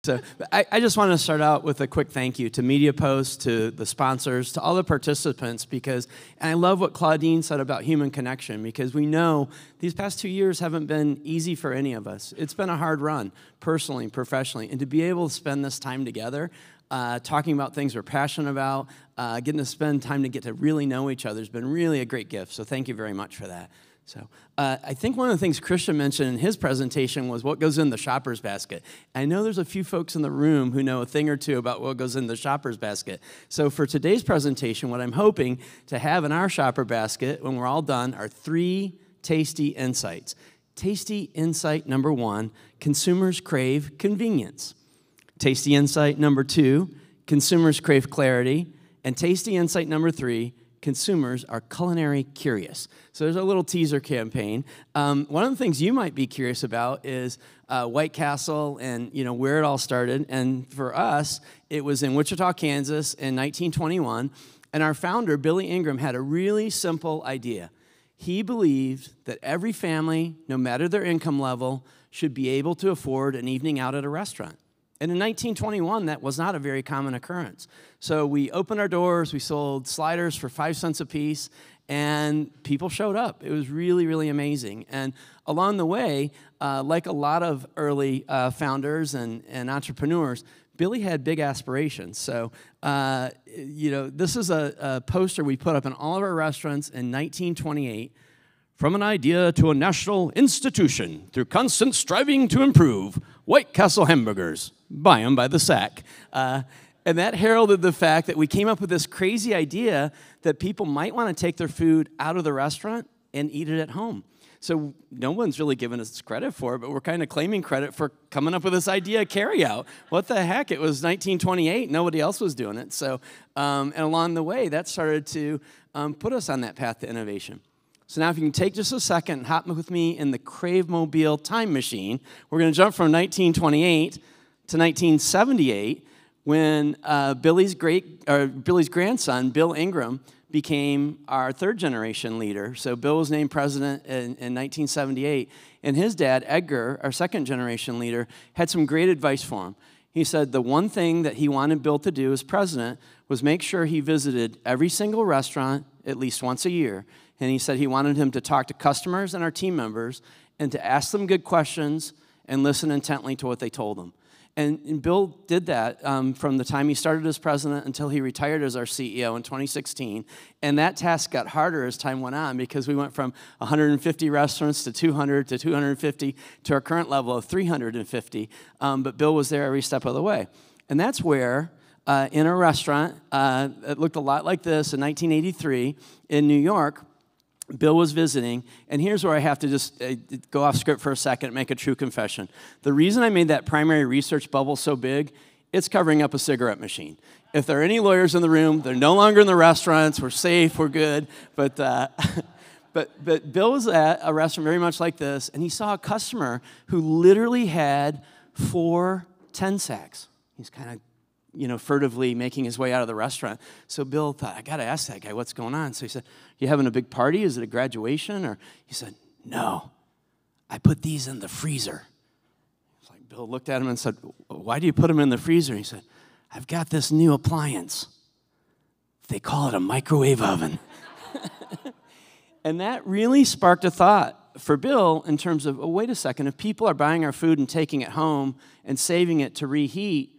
So I just want to start out with a quick thank you to Media Post, to the sponsors, to all the participants, and I love what Claudine said about human connection, because we know these past 2 years haven't been easy for any of us. It's been a hard run, personally and professionally, and to be able to spend this time together, talking about things we're passionate about, getting to spend time to get to really know each other has been really a great gift, so thank you very much for that. So I think one of the things Christian mentioned in his presentation was what goes in the shopper's basket. I know there's a few folks in the room who know a thing or two about what goes in the shopper's basket. So for today's presentation, what I'm hoping to have in our shopper basket when we're all done are 3 tasty insights. Tasty insight number 1, consumers crave convenience. Tasty insight number 2, consumers crave clarity. And tasty insight number 3, consumers are culinary curious. So there's a little teaser campaign. One of the things you might be curious about is White Castle and where it all started. And for us, it was in Wichita, Kansas in 1921. And our founder, Billy Ingram, had a really simple idea. He believed that every family, no matter their income level, should be able to afford an evening out at a restaurant. And in 1921, that was not a very common occurrence. So we opened our doors, we sold sliders for 5 cents a piece, and people showed up. It was really, really amazing. And along the way, like a lot of early founders and entrepreneurs, Billy had big aspirations. So, this is a poster we put up in all of our restaurants in 1928. From an idea to a national institution, through constant striving to improve, White Castle hamburgers, buy them by the sack. And that heralded the fact that we came up with this crazy idea that people might want to take their food out of the restaurant and eat it at home. So no one's really given us credit for it, but we're kind of claiming credit for coming up with this idea of carryout. What the heck? It was 1928. Nobody else was doing it. So, and along the way, that started to put us on that path to innovation. So now if you can take just a second and hop with me in the Crave-Mobile time machine, we're going to jump from 1928 to 1978 when Billy's grandson, Bill Ingram, became our third-generation leader. So Bill was named president in 1978, and his dad, Edgar, our second-generation leader, had some great advice for him. He said the one thing that he wanted Bill to do as president was make sure he visited every single restaurant at least once a year. And he said he wanted him to talk to customers and our team members and to ask them good questions and listen intently to what they told him. And Bill did that from the time he started as president until he retired as our CEO in 2016. And that task got harder as time went on because we went from 150 restaurants to 200 to 250 to our current level of 350. But Bill was there every step of the way. And that's where, in a restaurant, it looked a lot like this in 1983 in New York, Bill was visiting, and here's where I have to just go off script for a second and make a true confession. The reason I made that primary research bubble so big, it's covering up a cigarette machine. If there are any lawyers in the room, they're no longer in the restaurants, we're safe, we're good, but Bill was at a restaurant very much like this, and he saw a customer who literally had 4 10 sacks. He's kind of furtively making his way out of the restaurant. So Bill thought, I got to ask that guy what's going on. So he said, you having a big party? Is it a graduation? Or he said, no, I put these in the freezer. It's like Bill looked at him and said, why do you put them in the freezer? He said, I've got this new appliance. They call it a microwave oven. And that really sparked a thought for Bill in terms of, oh, wait a second, if people are buying our food and taking it home and saving it to reheat,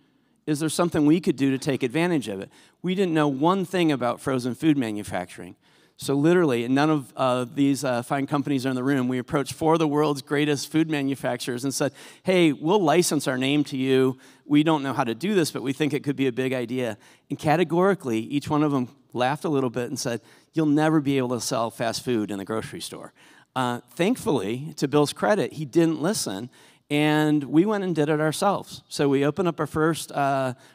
is there something we could do to take advantage of it? We didn't know one thing about frozen food manufacturing. So literally, and none of these fine companies are in the room, we approached 4 of the world's greatest food manufacturers and said, hey, we'll license our name to you. We don't know how to do this, but we think it could be a big idea. And categorically, each one of them laughed a little bit and said, you'll never be able to sell fast food in the grocery store. Thankfully, to Bill's credit, he didn't listen. And we went and did it ourselves. So we opened up our first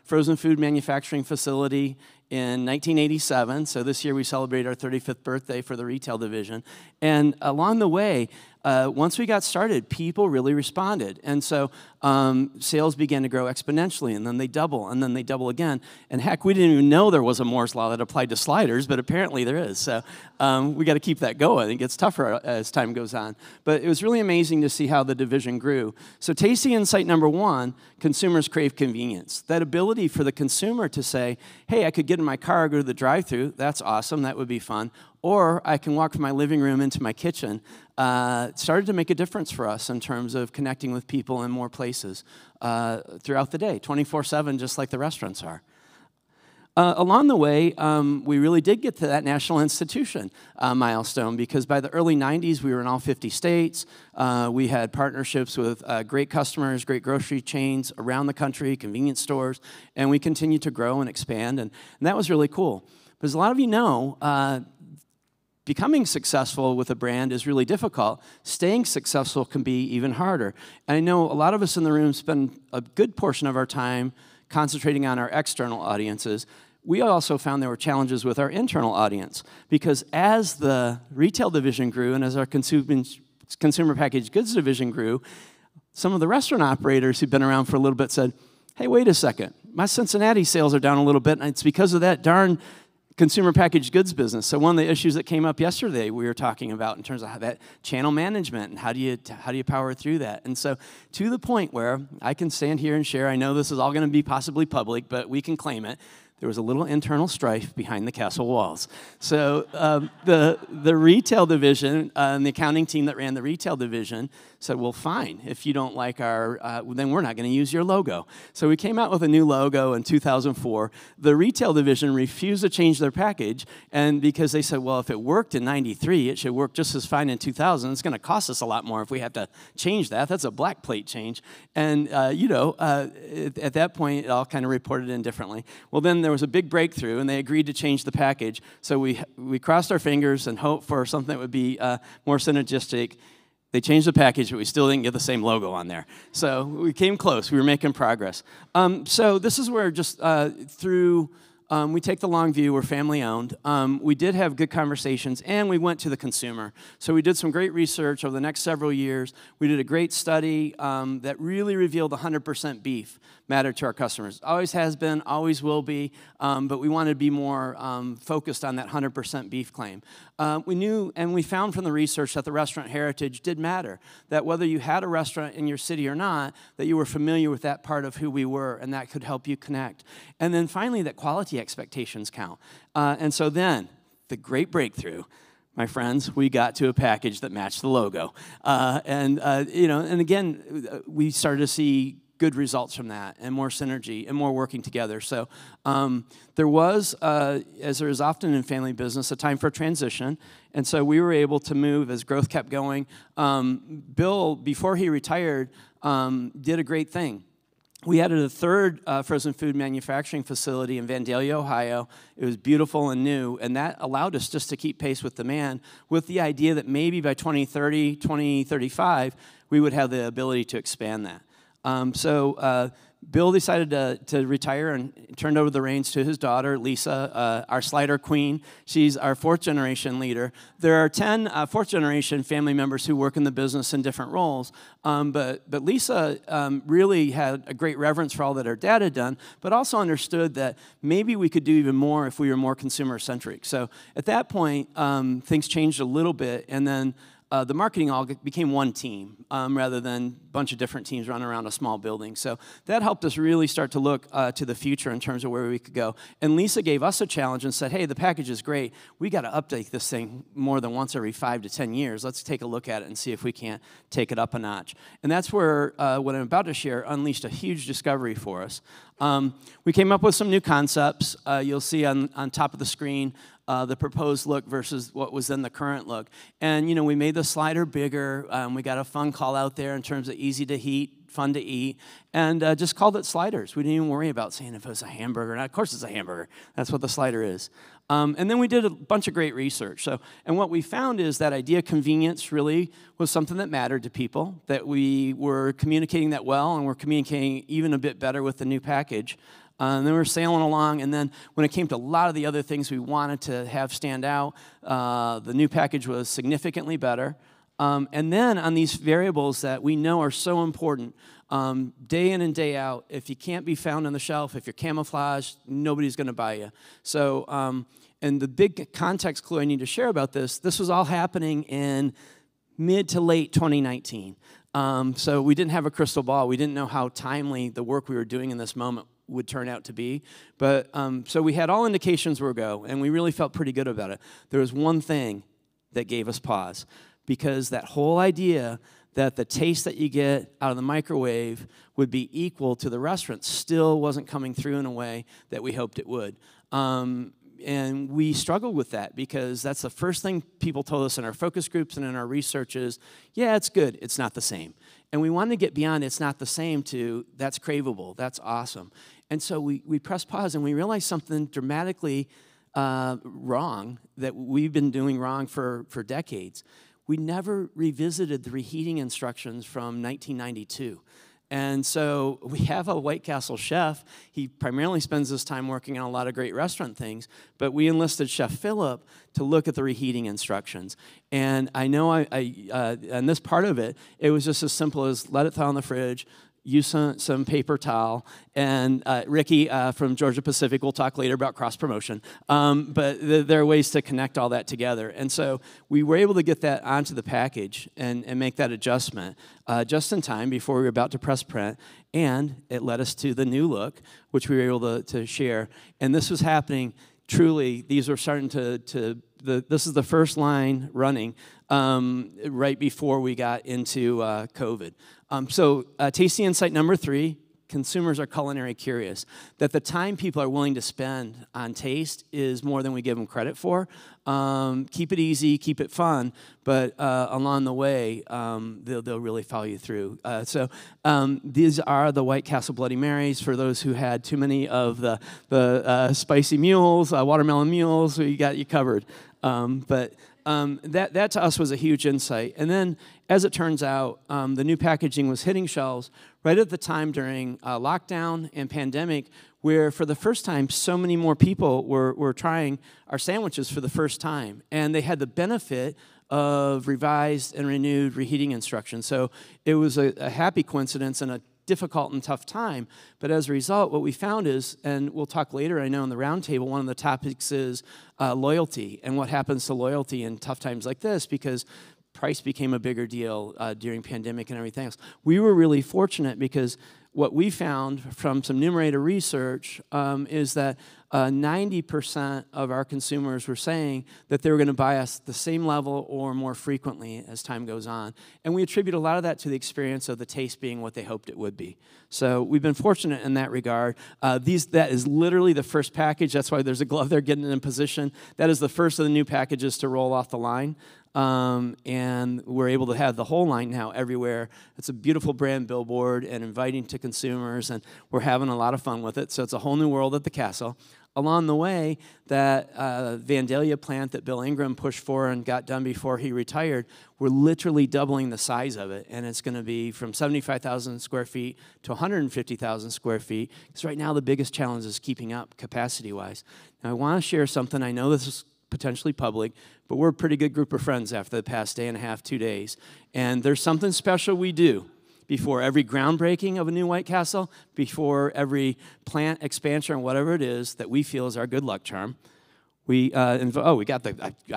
frozen food manufacturing facility in 1987. So this year we celebrate our 35th birthday for the retail division. And along the way, once we got started, people really responded. And so sales began to grow exponentially, and then they double, and then they double again. And heck, we didn't even know there was a Moore's Law that applied to sliders, but apparently there is. So we got to keep that going. It gets tougher as time goes on. But it was really amazing to see how the division grew. So tasty insight number one, consumers crave convenience. That ability for the consumer to say, hey, I could get in my car, go to the drive-thru. That's awesome. That would be fun. Or I can walk from my living room into my kitchen, started to make a difference for us in terms of connecting with people in more places throughout the day, 24/7, just like the restaurants are. Along the way, we really did get to that national institution milestone, because by the early 90s, we were in all 50 states. We had partnerships with great customers, great grocery chains around the country, convenience stores, and we continued to grow and expand, and that was really cool. But as a lot of you know, becoming successful with a brand is really difficult. Staying successful can be even harder. And I know a lot of us in the room spend a good portion of our time concentrating on our external audiences. We also found there were challenges with our internal audience, because as the retail division grew and as our consumer packaged goods division grew, some of the restaurant operators who'd been around for a little bit said, hey, wait a second, my Cincinnati sales are down a little bit, and it's because of that darn consumer packaged goods business. So one of the issues that came up yesterday we were talking about in terms of how that channel management and how do you power through that. And so to the point where I can stand here and share, I know this is all going to be possibly public, but we can claim it. There was a little internal strife behind the castle walls. So the retail division and the accounting team that ran the retail division said, well, fine, if you don't like our, then we're not going to use your logo. So we came out with a new logo in 2004. The retail division refused to change their package, and because they said, well, if it worked in 93, it should work just as fine in 2000. It's going to cost us a lot more if we have to change that. That's a black plate change. And, at that point, it all kind of reported in differently. Well, then there was a big breakthrough, and they agreed to change the package. So we crossed our fingers and hoped for something that would be more synergistic. They changed the package, but we still didn't get the same logo on there. So we came close. We were making progress. So this is where just through we take the long view. We're family-owned. We did have good conversations, and we went to the consumer. So we did some great research over the next several years. We did a great study that really revealed 100% beef mattered to our customers. Always has been, always will be, but we wanted to be more focused on that 100% beef claim. We knew, and we found from the research that the restaurant heritage did matter, that whether you had a restaurant in your city or not, that you were familiar with that part of who we were, and that could help you connect. And then finally, that quality expectations count. And so then, the great breakthrough, my friends, we got to a package that matched the logo. And again, we started to see good results from that, and more synergy, and more working together. So there was, as there is often in family business, a time for transition. And so we were able to move as growth kept going. Bill, before he retired, did a great thing. We added a third frozen food manufacturing facility in Vandalia, Ohio. It was beautiful and new, and that allowed us just to keep pace with demand, with the idea that maybe by 2030, 2035, we would have the ability to expand that. So Bill decided to retire and turned over the reins to his daughter, Lisa, our slider queen. She's our fourth-generation leader. There are 10 fourth-generation family members who work in the business in different roles, but Lisa really had a great reverence for all that her dad had done, but also understood that maybe we could do even more if we were more consumer-centric. So at that point, things changed a little bit, and then the marketing all became one team rather than a bunch of different teams running around a small building. So that helped us really start to look to the future in terms of where we could go. And Lisa gave us a challenge and said, hey, the package is great. We got to update this thing more than once every 5 to 10 years. Let's take a look at it and see if we can't take it up a notch. And that's where what I'm about to share unleashed a huge discovery for us. We came up with some new concepts. You'll see on top of the screen the proposed look versus what was then the current look. And, we made the slider bigger. We got a fun call out there in terms of easy to heat, fun to eat, and just called it sliders. We didn't even worry about saying if it was a hamburger or not. Of course it's a hamburger. That's what the slider is. And then we did a bunch of great research. And what we found is that idea of convenience really was something that mattered to people, that we were communicating that well, and we're communicating even a bit better with the new package. And then we were sailing along, and then when it came to a lot of the other things we wanted to have stand out, the new package was significantly better. And then on these variables that we know are so important, day in and day out, if you can't be found on the shelf, if you're camouflaged, nobody's going to buy you. So, and the big context clue I need to share about this was all happening in mid to late 2019. So we didn't have a crystal ball. We didn't know how timely the work we were doing in this moment would turn out to be. But so we had all indications were go, and we really felt pretty good about it. There was one thing that gave us pause, because that whole idea that the taste that you get out of the microwave would be equal to the restaurant still wasn't coming through in a way that we hoped it would. And we struggled with that, because that's the first thing people told us in our focus groups and in our research is, yeah, it's good, it's not the same. And we wanted to get beyond it's not the same to that's craveable, that's awesome. And so we pressed pause, and we realized something dramatically wrong that we've been doing wrong for decades. We never revisited the reheating instructions from 1992. And so we have a White Castle chef. He primarily spends his time working on a lot of great restaurant things, but we enlisted Chef Philip to look at the reheating instructions. And I know on this part of it, it was just as simple as let it thaw in the fridge, use some paper towel, and Ricky from Georgia Pacific will talk later about cross-promotion, but there are ways to connect all that together. And so we were able to get that onto the package and make that adjustment just in time before we were about to press print, and it led us to the new look, which we were able to share. And this was happening truly, these were starting this is the first line running right before we got into COVID. So tasty insight number 3, consumers are culinary curious. That the time people are willing to spend on taste is more than we give them credit for. Keep it easy, keep it fun, but along the way, they'll really follow you through. So these are the White Castle Bloody Marys for those who had too many of the spicy mules, watermelon mules, we got you covered. But that to us was a huge insight. And then, as it turns out, the new packaging was hitting shelves right at the time during lockdown and pandemic, where for the first time, so many more people were trying our sandwiches for the first time. And they had the benefit of revised and renewed reheating instructions. So it was a happy coincidence and a difficult and tough time. But as a result, what we found is, and we'll talk later, I know in the roundtable, one of the topics is loyalty and what happens to loyalty in tough times like this, because price became a bigger deal during pandemic and everything else. We were really fortunate because what we found from some numerator research is that 90% of our consumers were saying that they were going to buy us the same level or more frequently as time goes on. And we attribute a lot of that to the experience of the taste being what they hoped it would be. So we've been fortunate in that regard. That is literally the first package. That's why there's a glove there getting it in position. That is the first of the new packages to roll off the line. And we're able to have the whole line now everywhere. It's a beautiful brand billboard and inviting to consumers, and we're having a lot of fun with it. So it's a whole new world at the castle. Along the way, that Vandalia plant that Bill Ingram pushed for and got done before he retired, we're literally doubling the size of it, and it's going to be from 75,000 square feet to 150,000 square feet, because right now the biggest challenge is keeping up capacity-wise. Now, I want to share something. I know this is potentially public, but we're a pretty good group of friends after the past day and a half, 2 days. And there's something special we do before every groundbreaking of a new White Castle, before every plant expansion or whatever it is that we feel is our good luck charm. We I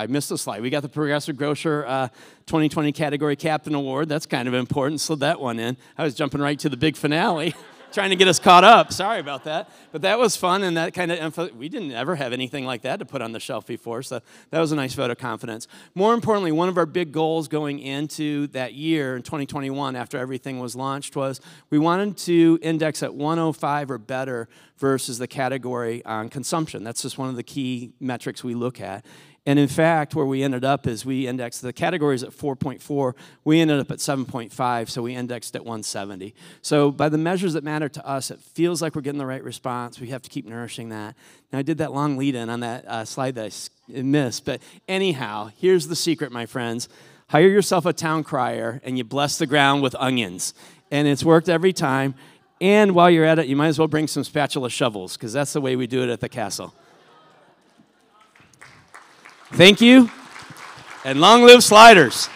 missed the slide. We got the Progressive Grocer 2020 Category Captain Award. That's kind of important. Slid that one in. I was jumping right to the big finale. Trying to get us caught up. Sorry about that. But that was fun, and that kind of we didn't ever have anything like that to put on the shelf before, so that was a nice vote of confidence. More importantly, one of our big goals going into that year in 2021 after everything was launched was we wanted to index at 105 or better versus the category on consumption. That's just one of the key metrics we look at. And in fact, where we ended up is we indexed the categories at 4.4. We ended up at 7.5, so we indexed at 170. So by the measures that matter to us, it feels like we're getting the right response. We have to keep nourishing that. Now, I did that long lead-in on that slide that I missed. But anyhow, here's the secret, my friends. Hire yourself a town crier, and you bless the ground with onions. And it's worked every time. And while you're at it, you might as well bring some spatula shovels, because that's the way we do it at the castle. Thank you, and long live sliders.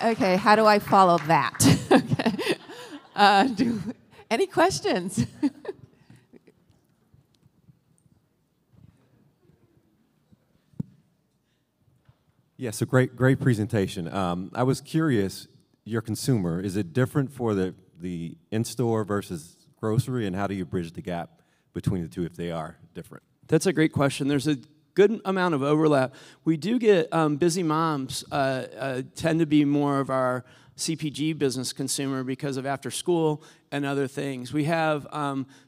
Okay, how do I follow that? Okay. Any questions? Yeah, so great presentation. I was curious, your consumer, is it different for the in-store versus grocery, and how do you bridge the gap between the two if they are different? That's a great question. There's a good amount of overlap. We do get busy moms tend to be more of our CPG business consumer because of after school and other things. We have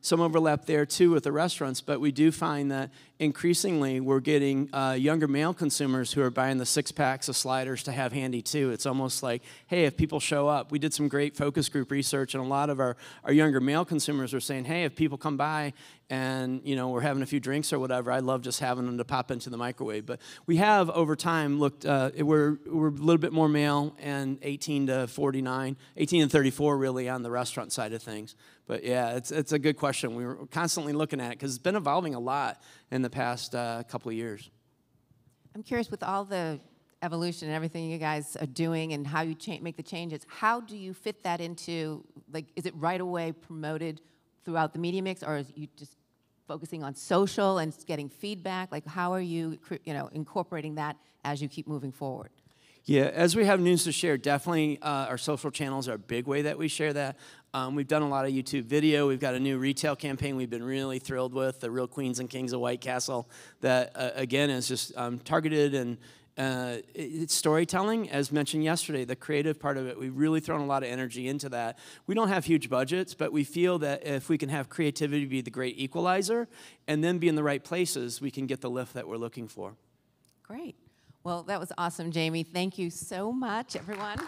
some overlap there too with the restaurants, but we do find that increasingly we're getting younger male consumers who are buying the 6-packs of sliders to have handy too. It's almost like, hey, if people show up, we did some great focus group research, and a lot of our younger male consumers are saying, hey, if people come by and we're having a few drinks or whatever, I love just having them to pop into the microwave. But we have over time looked, we're a little bit more male and 18 to 49, 18 and 34 really on the restaurant side of things. But yeah, it's a good question. We were constantly looking at it because it's been evolving a lot in the past couple of years. I'm curious, with all the evolution and everything you guys are doing and how you make the changes, how do you fit that into, like, is it right away promoted throughout the media mix, or is you just focusing on social and getting feedback? Like, how are you, incorporating that as you keep moving forward? Yeah, as we have news to share, definitely our social channels are a big way that we share that. We've done a lot of YouTube video. We've got a new retail campaign we've been really thrilled with, the Real Queens and Kings of White Castle, that, again, is just targeted and it's storytelling, as mentioned yesterday, the creative part of it. We've really thrown a lot of energy into that. We don't have huge budgets, but we feel that if we can have creativity be the great equalizer and then be in the right places, we can get the lift that we're looking for. Great. Well, that was awesome, Jamie. Thank you so much, everyone.